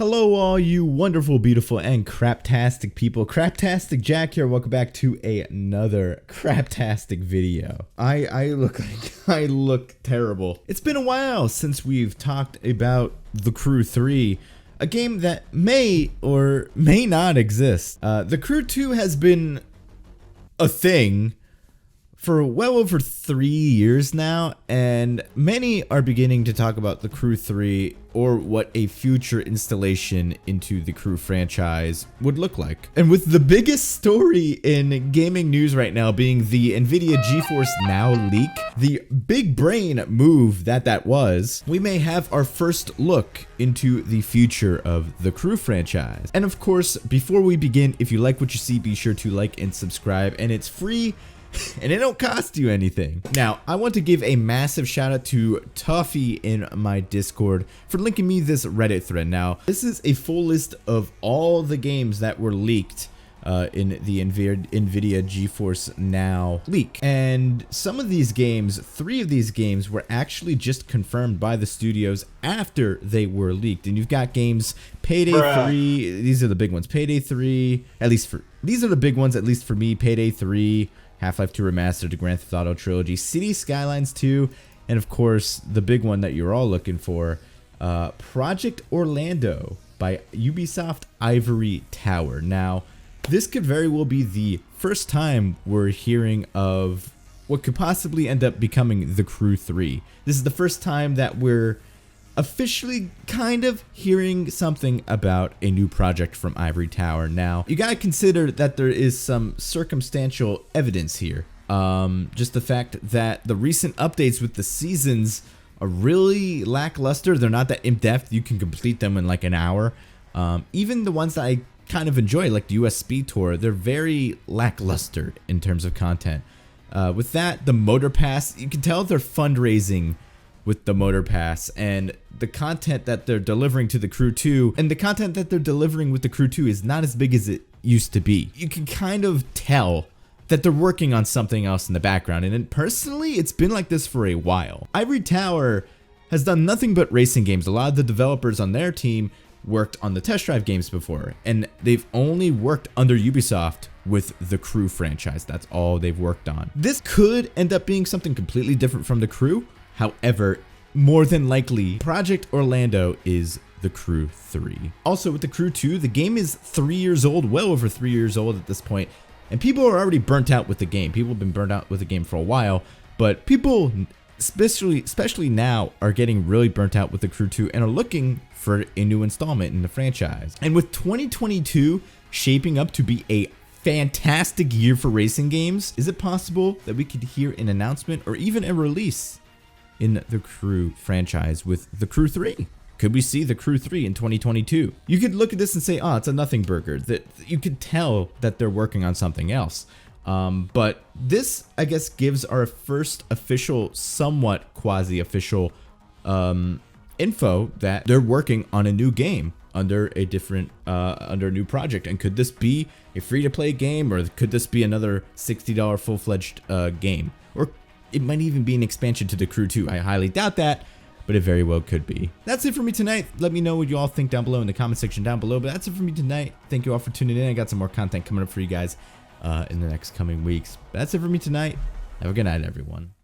Hello all you wonderful, beautiful, and craptastic people. Craptastic Jack here. Welcome back to another craptastic video. I look terrible. It's been a while since we've talked about The Crew 3, a game that may or may not exist. The Crew 2 has been a thing for well over 3 years now, and many are beginning to talk about The Crew 3 or what a future installation into the Crew franchise would look like. And with the biggest story in gaming news right now being the Nvidia GeForce Now leak, the big brain move that was, we may have our first look into the future of the Crew franchise. And of course, before we begin, if you like what you see, be sure to like and subscribe, and it's free and it don't cost you anything. Now, I want to give a massive shout out to Tuffy in my Discord for linking me this Reddit thread. Now, this is a full list of all the games that were leaked in the Nvidia GeForce Now leak. And some of these games, 3 of these games, were actually just confirmed by the studios after they were leaked. And you've got games Payday 3, these are the big ones. Payday 3, these are the big ones, at least for me. Payday 3, Half-Life 2 Remastered, the Grand Theft Auto Trilogy, City Skylines 2, and of course, the big one that you're all looking for, Project Orlando by Ubisoft Ivory Tower. Now, this could very well be the first time we're hearing of what could possibly end up becoming The Crew 3. This is the first time that we're officially kind of hearing something about a new project from Ivory Tower. Now, you gotta consider that there is some circumstantial evidence here. Just the fact that the recent updates with the seasons are really lackluster. They're not that in-depth. You can complete them in like an hour. Even the ones that I kind of enjoy, like the US Speed Tour, they're very lackluster in terms of content. With that, the Motorpass, you can tell they're fundraising with the Motorpass, and the content that they're delivering to the Crew 2 and the content that they're delivering with the Crew 2 is not as big as it used to be. You can kind of tell that they're working on something else in the background, and personally, it's been like this for a while. Ivory Tower has done nothing but racing games. A lot of the developers on their team worked on the Test Drive games before, and they've only worked under Ubisoft with the Crew franchise. That's all they've worked on. This could end up being something completely different from the Crew. However, more than likely, Project Orlando is The Crew 3. Also, with The Crew 2, the game is 3 years old, well over 3 years old at this point, and people are already burnt out with the game. People have been burnt out with the game for a while, but people, especially now, are getting really burnt out with The Crew 2 and are looking for a new installment in the franchise. And with 2022 shaping up to be a fantastic year for racing games, is it possible that we could hear an announcement or even a release in the Crew franchise with The Crew 3? Could we see The Crew 3 in 2022? You could look at this and say, oh, it's a nothing burger. That you could tell that they're working on something else. But this, I guess, gives our first official, somewhat quasi-official info that they're working on a new game under a different, under a new project. And could this be a free-to-play game, or could this be another $60 full-fledged game? Or it might even be an expansion to the Crew 2. I highly doubt that, but it very well could be. That's it for me tonight. Let me know what you all think down below in the comment section down below. But that's it for me tonight. Thank you all for tuning in. I got some more content coming up for you guys in the next coming weeks. But that's it for me tonight. Have a good night, everyone.